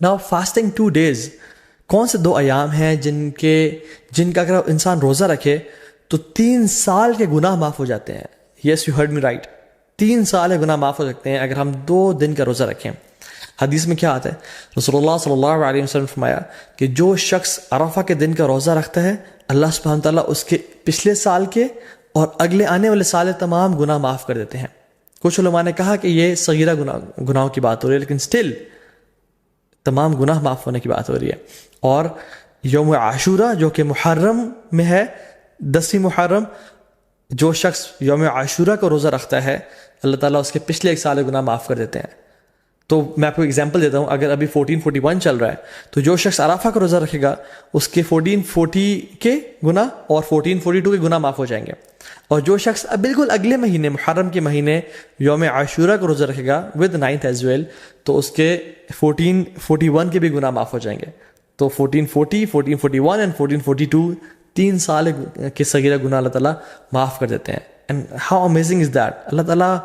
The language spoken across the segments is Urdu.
Now fasting 2 days, کون سے 2 ایام ہیں جن کا اگر انسان روزہ رکھے تو 3 سال کے گناہ معاف ہو جاتے ہیں. Yes you heard me right. 3 سال کے گناہ معاف ہو سکتے ہیں اگر ہم 2 دن کا روزہ رکھیں. حدیث میں کیا آتا ہے؟ رسول اللہ صلی اللہ علیہ وسلم نے فرمایا کہ جو شخص عرفہ کے دن کا روزہ رکھتا ہے اللہ سبحانہ تعالیٰ اس کے پچھلے سال کے اور اگلے آنے والے سال تمام گناہ معاف کر دیتے ہیں. کچھ علماء نے کہا کہ یہ صغیرہ گناہوں کی بات ہو رہی ہے، لیکن سٹل تمام گناہ معاف ہونے کی بات ہو رہی ہے. اور یوم عاشورہ جو کہ محرم میں ہے، 10 محرم، جو شخص یوم عاشورہ کو روزہ رکھتا ہے اللہ تعالیٰ اس کے پچھلے 1 سال کے گناہ معاف کر دیتے ہیں. تو میں آپ کو ایگزامپل دیتا ہوں. اگر ابھی 1441 چل رہا ہے تو جو شخص عرفہ کا روزہ رکھے گا اس کے 1440 کے گناہ اور 1442 کے گناہ معاف ہو جائیں گے. اور جو شخص اب بالکل اگلے مہینے محرم کے مہینے یوم عاشورہ کو روزہ رکھے گا ود 9th ایز ویل تو اس کے 1441 کے بھی گناہ معاف ہو جائیں گے. تو 1440 1441 اینڈ 1442 3 سال کے صغیرہ گناہ اللہ تعالیٰ معاف کر دیتے ہیں. And how amazing is that. اللہ تعالیٰ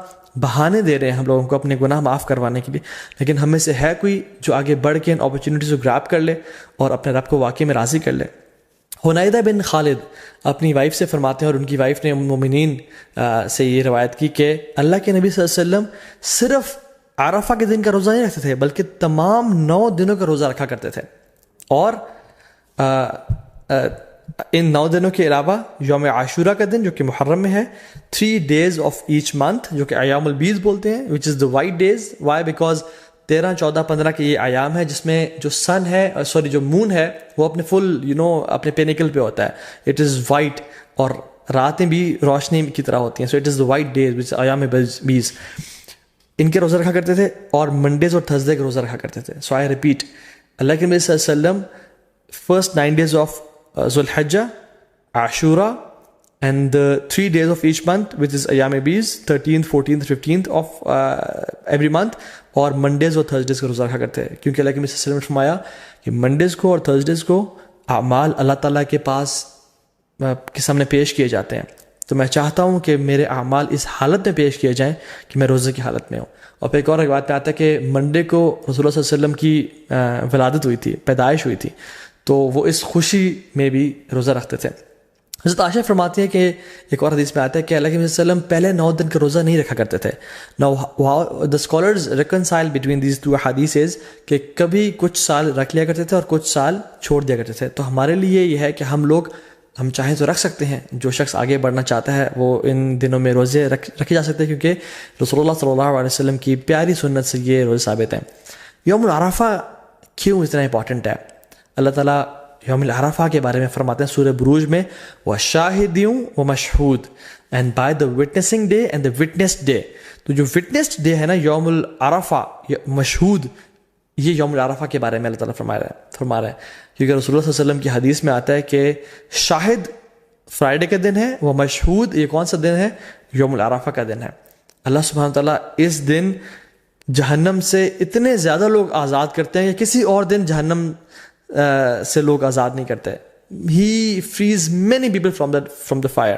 بہانے دے رہے ہیں ہم لوگوں کو اپنے گناہ معاف کروانے کے لیے، لیکن ہم میں سے ہے کوئی جو آگے بڑھ کے ان اپرچونیٹیز کو گراب کر لے اور اپنے رب کو واقعی میں راضی کر لے. حنیدہ بن خالد اپنی وائف سے فرماتے ہیں، اور ان کی وائف نے مومنین سے یہ روایت کی کہ اللہ کے نبی صلی اللہ علیہ وسلم صرف عرفہ کے دن کا روزہ نہیں رکھتے تھے بلکہ تمام 9 دنوں کا روزہ رکھا کرتے تھے. اور ان 9 دنوں کے علاوہ یوم عاشورہ کا دن جو کہ محرم میں ہے، 3 days of each month جو کہ ایام البیض بولتے ہیں، which is the white days. Why? Because 13 14 15 کے یہ ایام ہے جس میں جو سن ہے جو مون ہے وہ اپنے فل اپنے پینیکل پہ ہوتا ہے. اٹ از وائٹ اور راتیں بھی روشنی کی طرح ہوتی ہیں. So it is the white days which ایام بیز. ان کے روزہ رکھا کرتے تھے اور منڈیز اور تھرسڈے کے روزہ رکھا کرتے تھے. سو آئی ریپیٹ، اللہ کے نبی صلی اللہ علیہ وسلم first 9 days of ذو الحجہ، عاشورہ and the 3 days of each month which is ایام بیز 13th 14th 15th of every month، اور منڈیز اور تھرسڈیز کا روزہ رکھا کرتے ہیں. کیونکہ اللہ کے نبی صلی اللہ علیہ وسلم نے فرمایا کہ منڈیز کو اور تھرسڈیز کو اعمال اللہ تعالیٰ کے پاس کے سامنے پیش کیے جاتے ہیں. تو میں چاہتا ہوں کہ میرے اعمال اس حالت میں پیش کیے جائیں کہ میں روزے کی حالت میں ہوں. اور پھر ایک اور بات پہ آتا ہے کہ منڈے کو رسول اللہ صلی اللہ علیہ وسلم کی ولادت ہوئی تھی، پیدائش ہوئی تھی، تو وہ اس خوشی میں بھی روزہ رکھتے تھے. حضرت عائشہ فرماتی ہے کہ ایک اور حدیث میں آتا ہے کہ اللہ کے نبی صلی اللہ علیہ وسلم پہلے 9 دن کا روزہ نہیں رکھا کرتے تھے. Now the scholars reconcile between these 2 hadiths کہ کبھی کچھ سال رکھ لیا کرتے تھے اور کچھ سال چھوڑ دیا کرتے تھے. تو ہمارے لیے یہ ہے کہ ہم چاہیں تو رکھ سکتے ہیں. جو شخص آگے بڑھنا چاہتا ہے وہ ان دنوں میں روزے رکھے جا سکتے ہیں، کیونکہ رسول اللہ صلی اللہ علیہ وسلم کی پیاری سنت سے یہ روزے ثابت ہیں. یوم العرفہ کیوں اتنا امپورٹنٹ ہے؟ اللہ تعالیٰ یوم العرفہ کے بارے میں فرماتے ہیں سورہ بروج میں، وَشَاهِدٍ وَمَشْهُودٍ and by the witnessing day and the witnessed day. تو جو witnessed day ہے نا یوم العرفہ، مشہود، یہ یوم العرفہ کے بارے میں اللہ تعالیٰ فرما رہا ہے. کیونکہ رسول اللہ صلی اللہ علیہ وسلم کی حدیث میں آتا ہے کہ شاہد فرائیڈے کا دن ہے، وہ مشہود یہ کون سا دن ہے؟ یوم العرفہ کا دن ہے. اللہ سبحانہ تعالیٰ اس دن جہنم سے اتنے زیادہ لوگ آزاد کرتے ہیں کہ کسی اور دن جہنم سے لوگ آزاد نہیں کرتے. He frees many people from the fire.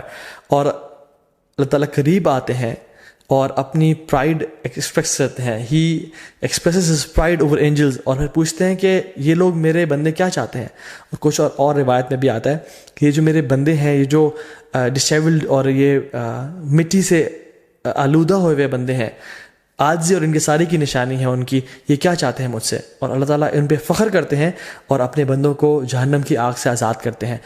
اور اللہ تعالیٰ قریب آتے ہیں اور اپنی پرائڈ ایکسپریس کرتے ہیں. He expresses his pride over angels, اور پھر پوچھتے ہیں کہ یہ لوگ میرے بندے کیا چاہتے ہیں. اور کچھ اور روایت میں بھی آتا ہے کہ یہ جو میرے بندے ہیں، یہ جو ڈسیبلڈ اور یہ مٹی سے آلودہ ہوئے ہوئے بندے ہیں، عاجزی اور ان کی ساری کی نشانی ہے ان کی، یہ کیا چاہتے ہیں مجھ سے. اور اللہ تعالیٰ ان پہ فخر کرتے ہیں اور اپنے بندوں کو جہنم کی آگ سے آزاد کرتے ہیں.